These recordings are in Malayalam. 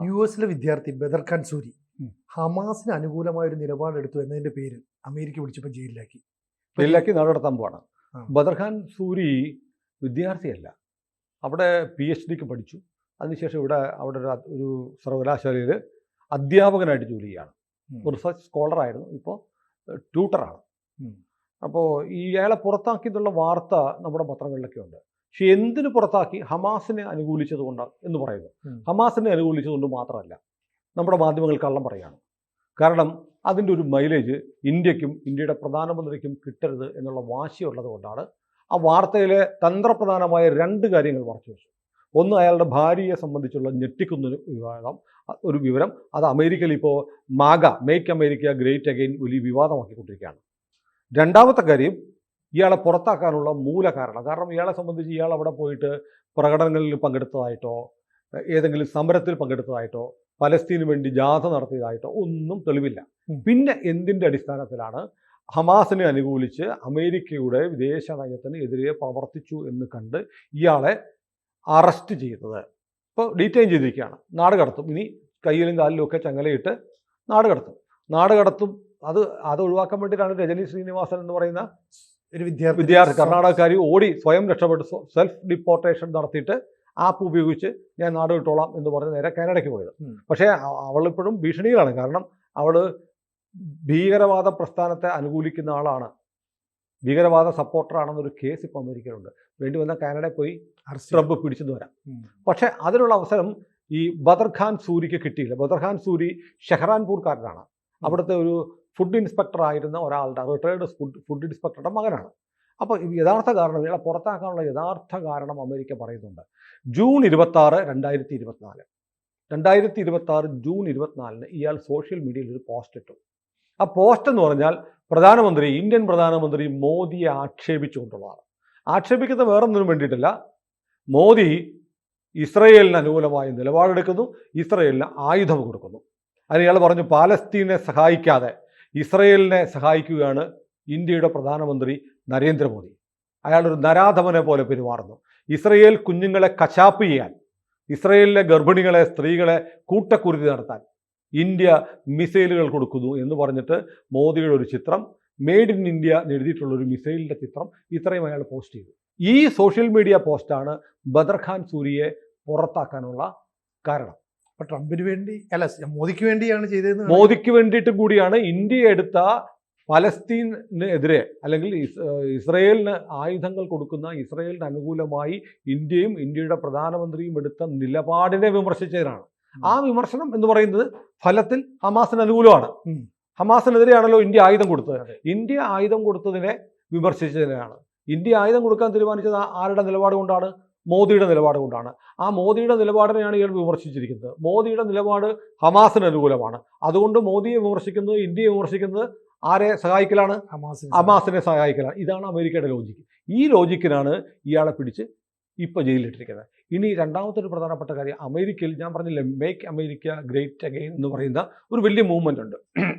യുഎസിലെ വിദ്യാർത്ഥി ബദർ ഖാൻ സൂരി ഹമാസിന് അനുകൂലമായ ഒരു നിലപാടെടുത്തു എന്നതിന്റെ പേരിൽ അമേരിക്ക പിടിച്ചപ്പോൾ ജയിലിലാക്കി നാടുകടത്താൻ പോവാണ്. ആ. ബദർ ഖാൻ സൂരി വിദ്യാർത്ഥിയല്ല, അവിടെ PhD പഠിച്ചു. അതിനുശേഷം അവിടെ ഒരു സർവകലാശാലയിൽ അധ്യാപകനായിട്ട് ജോലി ചെയ്യുകയാണ്. റിസർച്ച് സ്കോളറായിരുന്നു, ഇപ്പോൾ ട്യൂട്ടറാണ്. അപ്പോൾ ഇയാളെ പുറത്താക്കി എന്നുള്ള വാർത്ത നമ്മുടെ പത്രങ്ങളിലൊക്കെ ഉണ്ട്. പക്ഷെ എന്തിനു പുറത്താക്കി? ഹമാസിനെ അനുകൂലിച്ചത് കൊണ്ടാണ് എന്ന് പറയുന്നു. ഹമാസിനെ അനുകൂലിച്ചതുകൊണ്ട് മാത്രമല്ല, നമ്മുടെ മാധ്യമങ്ങൾ കള്ളം പറയുകയാണ്. കാരണം അതിൻ്റെ ഒരു മൈലേജ് ഇന്ത്യക്കും ഇന്ത്യയുടെ പ്രധാനമന്ത്രിക്കും കിട്ടരുത് എന്നുള്ള വാശിയുള്ളത് കൊണ്ടാണ് ആ വാർത്തയിലെ തന്ത്രപ്രധാനമായ 2 കാര്യങ്ങൾ മറച്ചു വെച്ചു. ഒന്ന്, അയാളുടെ ഭാര്യയെ സംബന്ധിച്ചുള്ള ഞെട്ടിക്കുന്ന ഒരു വിവരം. അത് അമേരിക്കയിൽ ഇപ്പോൾ മേക്ക് അമേരിക്ക ഗ്രേറ്റ് അഗെയിൻ വലിയ വിവാദമാക്കിക്കൊണ്ടിരിക്കുകയാണ്. രണ്ടാമത്തെ കാര്യം, ഇയാളെ പുറത്താക്കാനുള്ള കാരണം ഇയാളെ സംബന്ധിച്ച് ഇയാൾ അവിടെ പോയിട്ട് പ്രകടനങ്ങളിൽ പങ്കെടുത്തതായിട്ടോ ഏതെങ്കിലും സമരത്തിൽ പങ്കെടുത്തതായിട്ടോ പലസ്തീന് വേണ്ടി ജാഥ നടത്തിയതായിട്ടോ ഒന്നും തെളിവില്ല. പിന്നെ എന്തിൻ്റെ അടിസ്ഥാനത്തിലാണ് ഹമാസിനെ അനുകൂലിച്ച് അമേരിക്കയുടെ വിദേശ നയത്തിന് എതിരെ പ്രവർത്തിച്ചു എന്ന് കണ്ട് ഇയാളെ അറസ്റ്റ് ചെയ്തത്? ഇപ്പോൾ ഡീറ്റെയിൻ ചെയ്തിരിക്കുകയാണ്, നാട് കടത്തും. ഇനി കയ്യിലും കാലിലും ഒക്കെ ചങ്ങലയിട്ട് നാട് കടത്തും. അത് ഒഴിവാക്കാൻ വേണ്ടിയിട്ടാണ് രജനി ശ്രീനിവാസൻ എന്ന് പറയുന്ന ഒരു വിദ്യാർത്ഥി കർണാടകക്കാരി സ്വയം രക്ഷപ്പെട്ട് സെൽഫ് ഡിപ്പോർട്ടേഷൻ നടത്തിയിട്ട് ആപ്പ് ഉപയോഗിച്ച് ഞാൻ നാട് വിട്ടോളാം എന്ന് പറഞ്ഞ് നേരെ കാനഡയ്ക്ക് പോയത്. പക്ഷേ അവളിപ്പോഴും ഭീഷണിയിലാണ്. കാരണം അവൾ ഭീകരവാദ പ്രസ്ഥാനത്തെ അനുകൂലിക്കുന്ന ആളാണ്, ഭീകരവാദ സപ്പോർട്ടറാണെന്നൊരു കേസ് ഇപ്പോൾ അമേരിക്കയിലുണ്ട്. വേണ്ടി വന്നാൽ കാനഡയിൽ പോയി ട്രംപ് പിടിച്ചെന്ന് വരാം. പക്ഷേ അതിനുള്ള അവസരം ഈ ബദർ ഖാൻ സൂരിക്ക് കിട്ടിയില്ല. ബദർ ഖാൻ സൂരി ഷെഹ്റാൻപൂർക്കാരനാണ്. അവിടുത്തെ ഒരു ഫുഡ് ഇൻസ്പെക്ടർ ആയിരുന്ന ഒരാളുടെ റിട്ടയർഡ് ഫുഡ് ഇൻസ്പെക്ടറിൻ്റെ മകനാണ്. അപ്പോൾ യഥാർത്ഥ കാരണം, ഇയാളെ പുറത്താക്കാനുള്ള യഥാർത്ഥ കാരണം അമേരിക്ക പറയുന്നുണ്ട്. ജൂൺ 26, 2024 ജൂൺ 24 ഇയാൾ സോഷ്യൽ മീഡിയയിൽ ഒരു പോസ്റ്റ് ഇട്ടു. ആ പോസ്റ്റ് എന്ന് പറഞ്ഞാൽ ഇന്ത്യൻ പ്രധാനമന്ത്രി മോദിയെ ആക്ഷേപിച്ചുകൊണ്ടുള്ളതാണ്. ആക്ഷേപിക്കുന്ന വേറൊന്നിനും വേണ്ടിയിട്ടില്ല. മോദി ഇസ്രയേലിന് അനുകൂലമായ നിലപാടെടുക്കുന്നു, ഇസ്രയേലിന് ആയുധം കൊടുക്കുന്നു. അതിന് ഇയാൾ പറഞ്ഞു, പാലസ്തീനെ സഹായിക്കാതെ ഇസ്രയേലിനെ സഹായിക്കുകയാണ് ഇന്ത്യയുടെ പ്രധാനമന്ത്രി നരേന്ദ്രമോദി. അയാളൊരു നരാധമനെ പോലെ പെരുമാറുന്നു. ഇസ്രയേൽ കുഞ്ഞുങ്ങളെ കശാപ്പ് ചെയ്യാൻ, ഇസ്രയേലിലെ ഗർഭിണികളെ, സ്ത്രീകളെ കൂട്ടക്കുരുതി നടത്താൻ ഇന്ത്യ മിസൈലുകൾ കൊടുക്കുന്നു എന്ന് പറഞ്ഞിട്ട് മോദിയുടെ ഒരു ചിത്രം, മെയ്ഡ് ഇൻ ഇന്ത്യ എഴുതിയിട്ടുള്ള ഒരു മിസൈലിൻ്റെ ചിത്രം ഇത്രയും അയാൾ പോസ്റ്റ് ചെയ്തു. ഈ സോഷ്യൽ മീഡിയ പോസ്റ്റാണ് ബദർ ഖാൻ സൂരിയെ പുറത്താക്കാനുള്ള കാരണം. അപ്പോൾ ട്രംപിന് വേണ്ടി അല്ല, മോദിക്ക് വേണ്ടിയാണ് ചെയ്തതെന്ന്. മോദിക്ക് വേണ്ടിയിട്ട് കൂടിയാണ് ഇന്ത്യ എടുത്ത പലസ്തീന് എതിരെ അല്ലെങ്കിൽ ഇസ്രയേലിന് ആയുധങ്ങൾ കൊടുക്കുന്ന, ഇസ്രയേലിന് അനുകൂലമായി ഇന്ത്യയും ഇന്ത്യയുടെ പ്രധാനമന്ത്രിയും എടുത്ത നിലപാടിനെ വിമർശിച്ചതിനാണ്. ആ വിമർശനം എന്ന് പറയുന്നത് ഫലത്തിൽ ഹമാസിന് അനുകൂലമാണ്. ഹമാസിനെതിരെയാണല്ലോ ഇന്ത്യ ആയുധം കൊടുത്തത്. ഇന്ത്യ ആയുധം കൊടുത്തതിനെ വിമർശിച്ചതിനാണ്. ഇന്ത്യ ആയുധം കൊടുക്കാൻ തീരുമാനിച്ചത് ആരുടെ നിലപാട് കൊണ്ടാണ്? മോദിയുടെ നിലപാട് കൊണ്ടാണ്. ആ മോദിയുടെ നിലപാടിനെയാണ് ഇയാൾ വിമർശിച്ചിരിക്കുന്നത്. മോദിയുടെ നിലപാട് ഹമാസിന് അനുകൂലമാണ്. അതുകൊണ്ട് മോദിയെ വിമർശിക്കുന്നത്, ഇന്ത്യയെ വിമർശിക്കുന്നത് ആരെ സഹായിക്കലാണ്? ഹമാസിനെ സഹായിക്കലാണ്. ഇതാണ് അമേരിക്കയുടെ ലോജിക്ക്. ഈ ലോജിക്കിനാണ് ഇയാളെ പിടിച്ച് ഇപ്പോൾ ജയിലിലിട്ടിരിക്കുന്നത്. ഇനി രണ്ടാമത്തെ ഒരു പ്രധാനപ്പെട്ട കാര്യം, അമേരിക്കയിൽ ഞാൻ പറഞ്ഞില്ലേ, മേക്ക് അമേരിക്ക ഗ്രേറ്റ് അഗെയിൻ എന്ന് പറയുന്ന ഒരു വലിയ മൂവ്മെൻ്റ് ഉണ്ട്.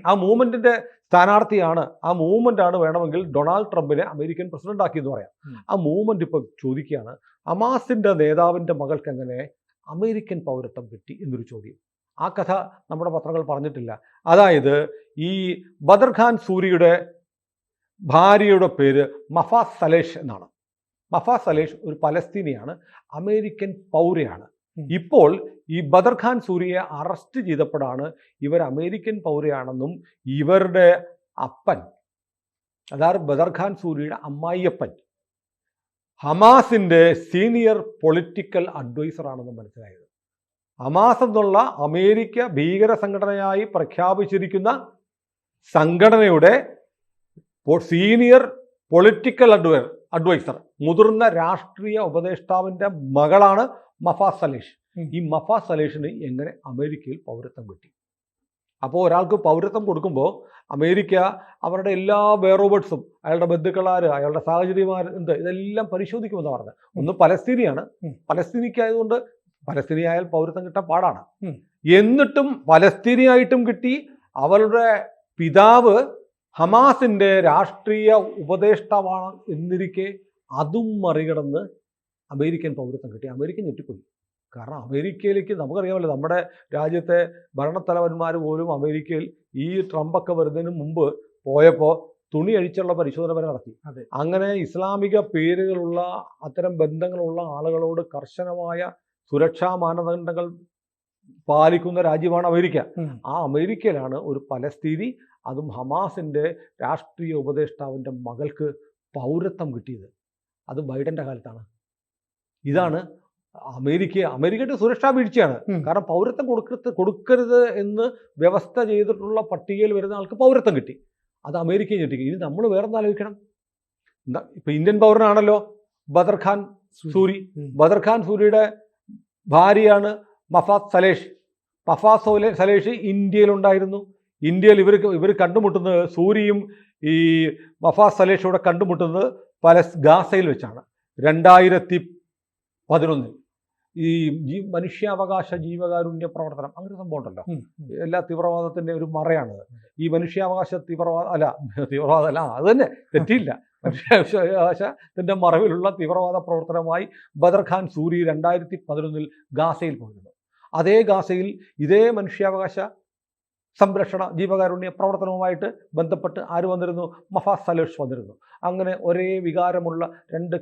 ആ മൂവ്മെൻറ്റിൻ്റെ സ്ഥാനാർത്ഥിയാണ്, ആ മൂവ്മെൻ്റാണ് വേണമെങ്കിൽ ഡൊണാൾഡ് ട്രംപിനെ അമേരിക്കൻ പ്രസിഡന്റ് ആക്കിയെന്ന് പറയാം. ആ മൂവ്മെൻറ്റ് ഇപ്പോൾ ചോദിക്കുകയാണ്, ഹമാസിൻ്റെ നേതാവിൻ്റെ മകൾക്ക് എങ്ങനെ അമേരിക്കൻ പൗരത്വം കിട്ടി എന്നൊരു ചോദ്യം. ആ കഥ നമ്മുടെ പത്രങ്ങൾ പറഞ്ഞിട്ടില്ല. അതായത് ഈ ബദർ ഖാൻ സൂരിയുടെ ഭാര്യയുടെ പേര് മഫാസ് സലേഷ് എന്നാണ്. മഫാസ് സലേഷ് ഒരു പലസ്തീനിയാണ്, അമേരിക്കൻ പൗരയാണ്. ഇപ്പോൾ ഈ ബദർ ഖാൻ സൂരിയെ അറസ്റ്റ് ചെയ്തപ്പോഴാണ് ഇവർ അമേരിക്കൻ പൗരയാണെന്നും ഇവരുടെ അപ്പൻ, അതായത് ബദർ ഖാൻ സൂരിയുടെ അമ്മായിയപ്പൻ ഹമാസിൻ്റെ സീനിയർ പൊളിറ്റിക്കൽ അഡ്വൈസറാണെന്ന് മനസ്സിലായത്. ഹമാസ് എന്നുള്ള അമേരിക്ക ഭീകര സംഘടനയായി പ്രഖ്യാപിച്ചിരിക്കുന്ന സംഘടനയുടെ സീനിയർ പൊളിറ്റിക്കൽ അഡ്വൈസർ, മുതിർന്ന രാഷ്ട്രീയ ഉപദേഷ്ടാവിൻ്റെ മകളാണ് മഫാസ് സലേഷ്. ഈ മഫാസ് സലേഷിന് എങ്ങനെ അമേരിക്കയിൽ പൗരത്വം കിട്ടി? അപ്പോൾ ഒരാൾക്ക് പൗരത്വം കൊടുക്കുമ്പോൾ അമേരിക്ക അവരുടെ എല്ലാ ബെയറോബേർട്സും, അയാളുടെ ബന്ധുക്കളാര്, അയാളുടെ സാഹചര്യമാർ ഇതെല്ലാം പരിശോധിക്കുമെന്ന് പറഞ്ഞത്. ഒന്ന് പലസ്തീനിയാണ്, പലസ്തീനിക്കായതുകൊണ്ട് പലസ്തീനിയായാൽ പൗരത്വം കിട്ടാൻ പാടാണ്. എന്നിട്ടും പലസ്തീനിയായിട്ടും കിട്ടി. അവരുടെ പിതാവ് ഹമാസിൻ്റെ രാഷ്ട്രീയ ഉപദേഷ്ടാവാണ് എന്നിരിക്കെ അതും മറികടന്ന് അമേരിക്കൻ പൗരത്വം കിട്ടി. അമേരിക്ക ഞെട്ടിപ്പോയി. കാരണം അമേരിക്കയിലേക്ക് നമുക്കറിയാമല്ലോ, നമ്മുടെ രാജ്യത്തെ ഭരണത്തലവന്മാർ പോലും അമേരിക്കയിൽ ഈ ട്രംപൊക്കെ വരുന്നതിന് മുമ്പ് പോയപ്പോൾ തുണി അഴിച്ചുള്ള പരിശോധന വരെ നടത്തി. അങ്ങനെ ഇസ്ലാമിക പേരുകളുള്ള അത്തരം ബന്ധങ്ങളുള്ള ആളുകളോട് കർശനമായ സുരക്ഷാ മാനദണ്ഡങ്ങൾ പാലിക്കുന്ന രാജ്യമാണ് അമേരിക്ക. ആ അമേരിക്കയിലാണ് ഒരു പലസ്തീനി, അതും ഹമാസിൻ്റെ രാഷ്ട്രീയ ഉപദേഷ്ടാവിൻ്റെ മകൾക്ക് പൗരത്വം കിട്ടിയത്. അത് ബൈഡൻ്റെ കാലത്താണ്. ഇതാണ് അമേരിക്കയുടെ സുരക്ഷാ വീഴ്ചയാണ്. കാരണം പൗരത്വം കൊടുക്കരുത് എന്ന് വ്യവസ്ഥ ചെയ്തിട്ടുള്ള പട്ടികയിൽ വരുന്ന ആൾക്ക് പൗരത്വം കിട്ടി. അത് അമേരിക്കയെ ഞെട്ടിക്കും. ഇനി നമ്മൾ വേറെന്താ ആലോചിക്കണം. ഇപ്പൊ ഇന്ത്യൻ പൗരനാണല്ലോ ബദർ ഖാൻ സൂരി. ബദർ ഖാൻ സൂരിയുടെ ഭാര്യയാണ് മഫാസ് സലേഷ്. മഫാസ് സലേഷ് ഇന്ത്യയിലുണ്ടായിരുന്നു. ഇന്ത്യയിൽ ഇവർ കണ്ടുമുട്ടുന്നത്, സൂരിയും ഈ മഫാസ് സലേഷൂടെ കണ്ടുമുട്ടുന്നത് ഗാസയിൽ വെച്ചാണ് 2011. ഈ മനുഷ്യാവകാശ ജീവകാരുണ്യ പ്രവർത്തനം അങ്ങനെ ഒരു സംഭവം ഉണ്ടല്ലോ, എല്ലാ തീവ്രവാദത്തിൻ്റെ ഒരു മറയാണത്. ഈ മനുഷ്യാവകാശ തീവ്രവാദമല്ല, അത് തന്നെ തെറ്റിയില്ല. മനുഷ്യാവകാശത്തിൻ്റെ മറവിലുള്ള തീവ്രവാദ പ്രവർത്തനമായി ബദർ ഖാൻ സൂരി 2011 ഗാസയിൽ പോയിരുന്നു. അതേ ഗാസയിൽ ഇതേ മനുഷ്യാവകാശ സംരക്ഷണ ജീവകാരുണ്യ പ്രവർത്തനവുമായിട്ട് ബന്ധപ്പെട്ട് ആര് വന്നിരുന്നു? മഫാസ് സലേഷ് വന്നിരുന്നു. അങ്ങനെ ഒരേ വികാരമുള്ള രണ്ട്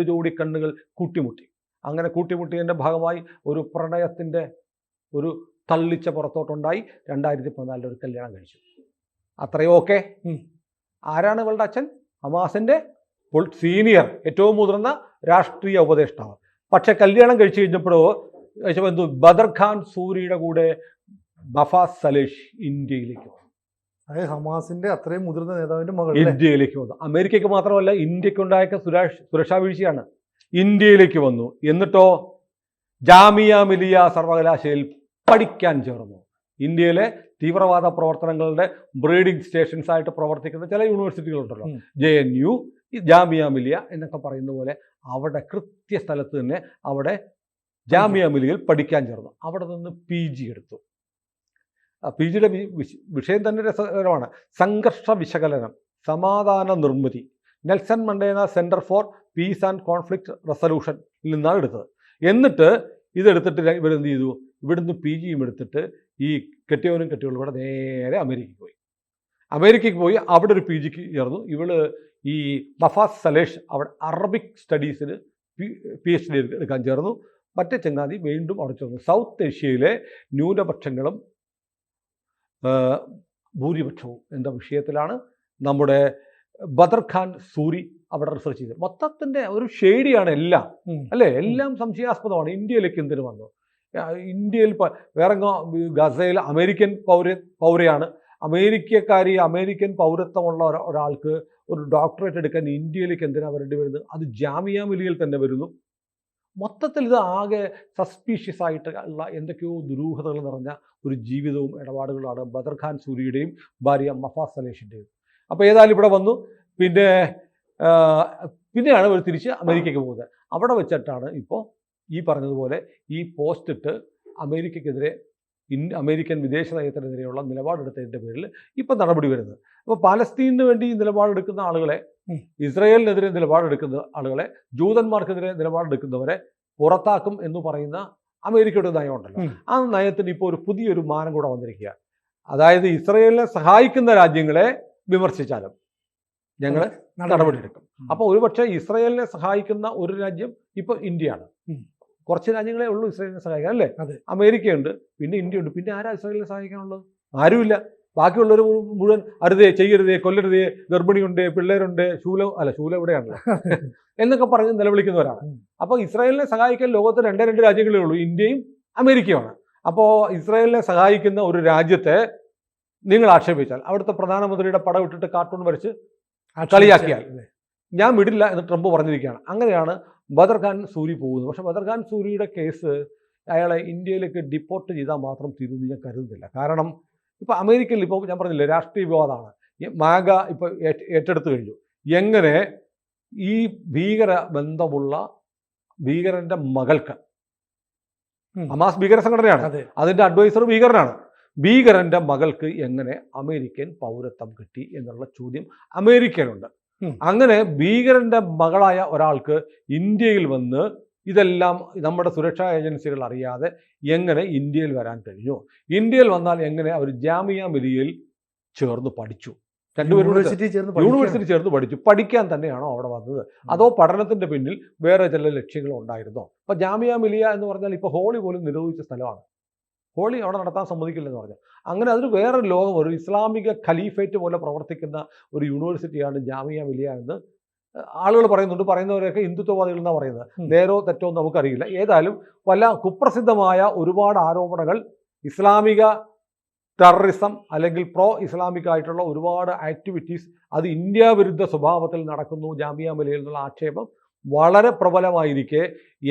ജോഡി കണ്ണുകൾ കൂട്ടിമുട്ടി. അങ്ങനെ കൂട്ടിമുട്ടിയതിൻ്റെ ഭാഗമായി ഒരു പ്രണയത്തിൻ്റെ ഒരു തള്ളിച്ച പുറത്തോട്ടുണ്ടായി. 2014 ഒരു കല്യാണം കഴിച്ചു. അത്രയും ഓക്കെ. ആരാണ് ഇവളുടെ അച്ഛൻ? ഹമാസിൻ്റെ സീനിയർ, ഏറ്റവും മുതിർന്ന രാഷ്ട്രീയ ഉപദേഷ്ടാവ്. പക്ഷെ കല്യാണം കഴിച്ചു കഴിഞ്ഞപ്പോഴോ എന്തു, ബദർ ഖാൻ സൂരിയുടെ കൂടെ മഫാസ് സലേഷ് ഇന്ത്യയിലേക്ക് വന്നു. അതായത് ഹമാസിന്റെ അത്രയും മുതിർന്ന നേതാവിന്റെ മകൾ ഇന്ത്യയിലേക്ക് വന്നു. അമേരിക്കയ്ക്ക് മാത്രമല്ല, ഇന്ത്യക്കുണ്ടായ സുരക്ഷാ വീഴ്ചയാണ്. ഇന്ത്യയിലേക്ക് വന്നു. എന്നിട്ടോ ജാമിയ മിലിയ സർവകലാശാലയിൽ പഠിക്കാൻ ചേർന്നു. ഇന്ത്യയിലെ തീവ്രവാദ പ്രവർത്തനങ്ങളുടെ ബ്രീഡിംഗ് സ്റ്റേഷൻസ് ആയിട്ട് പ്രവർത്തിക്കുന്ന ചില യൂണിവേഴ്സിറ്റികളുണ്ടല്ലോ, JNU, ജാമിയ മിലിയ എന്നൊക്കെ പറയുന്ന പോലെ, അവിടെ കൃത്യസ്ഥലത്ത് തന്നെ അവിടെ ജാമിയ മിലിയയിൽ പഠിക്കാൻ ചേർന്നു. അവിടെ നിന്ന് PG എടുത്തു. PG യുടെ വിഷയം തന്നെ രസകരമാണ്. സംഘർഷ വിശകലനം, സമാധാന നിർമ്മിതി, Nelson Mandela centre for peace and conflict റെസൊല്യൂഷനിൽ നിന്നാണ് എടുത്തത്. എന്നിട്ട് ഇതെടുത്തിട്ട് ഇവരെന്ത് ചെയ്തു? ഇവിടുന്ന് PGയും എടുത്തിട്ട് ഈ കെട്ടിയവനും കെട്ടിയവളും കൂടെ നേരെ അമേരിക്കയ്ക്ക് പോയി അവിടെ ഒരു PGക്ക് ചേർന്നു. ഇവള് ഈ മഫാസ് സലേഷ് അവിടെ അറബിക് സ്റ്റഡീസിന് PhD എടുക്കാൻ ചേർന്നു. മറ്റേ ചങ്ങാതി വീണ്ടും അവിടെ ചേർന്നു. സൗത്ത് ഏഷ്യയിലെ ന്യൂനപക്ഷങ്ങളും ഭൂരിപക്ഷവും എന്ന വിഷയത്തിലാണ് നമ്മുടെ ബദർ ഖാൻ സൂരി അവിടെ റിസർച്ച് ചെയ്തത്. മൊത്തത്തിൻ്റെ ഒരു ഷെയ്ഡിയാണ് എല്ലാം, അല്ലേ? എല്ലാം സംശയാസ്പദമാണ്. ഇന്ത്യയിലേക്ക് എന്തിനു വന്നു? ഇന്ത്യയിൽ വേറെ ഗസയിൽ അമേരിക്കൻ പൗരയാണ്. അമേരിക്കൻ പൗരത്വമുള്ള ഒരാൾക്ക് ഒരു ഡോക്ടറേറ്റ് എടുക്കാൻ ഇന്ത്യയിലേക്ക് എന്തിനാണ് വരേണ്ടി വരുന്നത്? അത് ജാമിയ മിലിയയിൽ തന്നെ വരുന്നു. മൊത്തത്തിൽ ഇത് ആകെ സസ്പീഷ്യസ് ആയിട്ട് ഉള്ള എന്തൊക്കെയോ ദുരൂഹതകൾ നിറഞ്ഞ ഒരു ജീവിതവും ഇടപാടുകളാണ് ബദർ ഖാൻ സൂരിയുടെയും ഭാര്യ മഫാസ് സലേഷിൻ്റെയും. അപ്പോൾ ഏതായാലും ഇവിടെ വന്നു. പിന്നെയാണ് ഇവർ തിരിച്ച് അമേരിക്കയ്ക്ക് പോകുന്നത്. അവിടെ വെച്ചിട്ടാണ് ഇപ്പോൾ ഈ പറഞ്ഞതുപോലെ ഈ പോസ്റ്റ് ഇട്ട് അമേരിക്കയ്ക്കെതിരെ അമേരിക്കൻ വിദേശ നയത്തിനെതിരെയുള്ള നിലപാടെടുത്തതിൻ്റെ പേരിൽ ഇപ്പം നടപടി വരുന്നത്. അപ്പോൾ പാലസ്തീനു വേണ്ടി നിലപാടെടുക്കുന്ന ആളുകളെ, ഇസ്രായേലിനെതിരെ നിലപാടെടുക്കുന്ന ആളുകളെ, ജൂതന്മാർക്കെതിരെ നിലപാടെടുക്കുന്നവരെ പുറത്താക്കും എന്ന് പറയുന്ന അമേരിക്കയുടെ നയമുണ്ടല്ലോ. ആ നയത്തിന് ഇപ്പോൾ ഒരു പുതിയൊരു മാനം കൂടെ വന്നിരിക്കുക. അതായത് ഇസ്രായേലിനെ സഹായിക്കുന്ന രാജ്യങ്ങളെ വിമർശിച്ചാലും ഞങ്ങൾ നടപടിയെടുക്കും. അപ്പോൾ ഒരുപക്ഷെ ഇസ്രായേലിനെ സഹായിക്കുന്ന ഒരു രാജ്യം ഇപ്പോൾ ഇന്ത്യയാണ്. കുറച്ച് രാജ്യങ്ങളെ ഉള്ളൂ ഇസ്രായേലിനെ സഹായിക്കാൻ, അല്ലേ? അമേരിക്കയുണ്ട്, പിന്നെ ഇന്ത്യയുണ്ട്. പിന്നെ ആരാ ഇസ്രായേലിനെ സഹായിക്കാനുള്ളത്? ആരുമില്ല. ബാക്കിയുള്ളവർ മുഴുവൻ അരുതേ, ചെയ്യരുതേ, കൊല്ലരുതേ, ഗർഭിണിയുണ്ട്, പിള്ളേരുണ്ട്, ശൂല ഇവിടെയാണല്ലോ എന്നൊക്കെ പറഞ്ഞ് നിലവിളിക്കുന്നവരാണ്. അപ്പോൾ ഇസ്രായേലിനെ സഹായിക്കാൻ ലോകത്ത് രണ്ട് രാജ്യങ്ങളേ ഉള്ളൂ, ഇന്ത്യയും അമേരിക്കയുമാണ്. അപ്പോൾ ഇസ്രായേലിനെ സഹായിക്കുന്ന ഒരു രാജ്യത്തെ നിങ്ങൾ ആക്ഷേപിച്ചാൽ, അവിടുത്തെ പ്രധാനമന്ത്രിയുടെ പടം ഇട്ടിട്ട് കാർട്ടൂൺ വരച്ച് കളിയാക്കിയാൽ ഞാൻ വിടില്ല എന്ന് ട്രംപ് പറഞ്ഞിരിക്കുകയാണ്. അങ്ങനെയാണ് ബദർ ഖാൻ സൂരി പോകുന്നത്. പക്ഷേ ബദർ ഖാൻ സൂരിയുടെ കേസ് അയാളെ ഇന്ത്യയിലേക്ക് ഡിപ്പോർട്ട് ചെയ്താൽ മാത്രം തീരുമെന്ന് ഞാൻ കരുതുന്നില്ല. കാരണം ഇപ്പോൾ അമേരിക്കയിൽ ഇപ്പോൾ ഞാൻ പറഞ്ഞില്ലേ, രാഷ്ട്രീയ വിവാദമാണ്. മാഗ ഇപ്പോൾ ഏറ്റെടുത്തു കഴിഞ്ഞു. എങ്ങനെ ഈ ഭീകരൻ്റെ മകൾക്ക്, ഹമാസ് ഭീകര സംഘടനയാണ്, അതിൻ്റെ അഡ്വൈസർ ഭീകരനാണ്, ഭീകരൻ്റെ മകൾക്ക് എങ്ങനെ അമേരിക്കൻ പൗരത്വം കിട്ടി എന്നുള്ള ചോദ്യം അമേരിക്കയിലുണ്ട്. അങ്ങനെ ഭീകരൻ്റെ മകളായ ഒരാൾക്ക് ഇന്ത്യയിൽ വന്ന് ഇതെല്ലാം നമ്മുടെ സുരക്ഷാ ഏജൻസികൾ അറിയാതെ എങ്ങനെ ഇന്ത്യയിൽ വരാൻ കഴിഞ്ഞു? ഇന്ത്യയിൽ വന്നാൽ എങ്ങനെ അവർ ജാമിയ മിലിയയിൽ ചേർന്ന് പഠിച്ചു? രണ്ടുപേരും യൂണിവേഴ്സിറ്റി ചേർന്ന് പഠിച്ചു. പഠിക്കാൻ തന്നെയാണോ അവിടെ വന്നത്, അതോ പഠനത്തിന്റെ പിന്നിൽ വേറെ ചില ലക്ഷ്യങ്ങൾ ഉണ്ടായിരുന്നോ? അപ്പൊ ജാമിയ മിലിയ എന്ന് പറഞ്ഞാൽ ഇപ്പോൾ ഹോളി പോലും നിരോധിച്ച സ്ഥലമാണ്. ഹോളി അവിടെ നടത്താൻ സമ്മതിക്കില്ലെന്ന് പറഞ്ഞു. അങ്ങനെ അതിന് വേറെ ലോകം, ഒരു ഇസ്ലാമിക ഖലീഫേറ്റ് പോലെ പ്രവർത്തിക്കുന്ന ഒരു യൂണിവേഴ്സിറ്റിയാണ് ജാമിയ മിലിയ എന്ന് ആളുകൾ പറയുന്നുണ്ട്. പറയുന്നവരെയൊക്കെ ഹിന്ദുത്വവാദികൾ എന്നാണ് പറയുന്നത്. നേരോ തെറ്റോ എന്ന് നമുക്കറിയില്ല. ഏതായാലും പല കുപ്രസിദ്ധമായ ഒരുപാട് ആരോപണങ്ങൾ, ഇസ്ലാമിക ടെററിസം അല്ലെങ്കിൽ പ്രോ ഇസ്ലാമിക് ആയിട്ടുള്ള ഒരുപാട് ആക്ടിവിറ്റീസ് അത് ഇന്ത്യ വിരുദ്ധ സ്വഭാവത്തിൽ നടക്കുന്നു ജാമിയ മിലിയയിൽ എന്നുള്ള ആക്ഷേപം വളരെ പ്രബലമായിരിക്കെ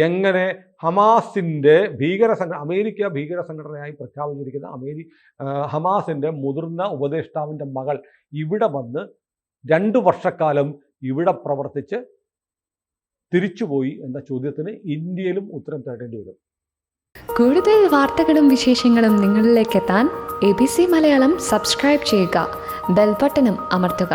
എങ്ങനെ ഹമാസിൻ്റെ അമേരിക്ക ഭീകര സംഘടനയായി പ്രഖ്യാപിച്ചിരിക്കുന്ന ഹമാസിൻ്റെ മുതിർന്ന ഉപദേഷ്ടാവിൻ്റെ മകൾ ഇവിടെ വന്ന് 2 വർഷക്കാലം ഇവിടെ പ്രവർത്തിച്ച് തിരിച്ചുപോയി എന്ന ചോദ്യത്തിന് ഇന്ത്യയിലും ഉത്തരം തേടേണ്ടി വരും. കൂടുതൽ വാർത്തകളും വിശേഷങ്ങളും നിങ്ങളിലേക്ക് എത്താൻ ABC മലയാളം സബ്സ്ക്രൈബ് ചെയ്യുക, ബെൽ ബട്ടണും അമർത്തുക.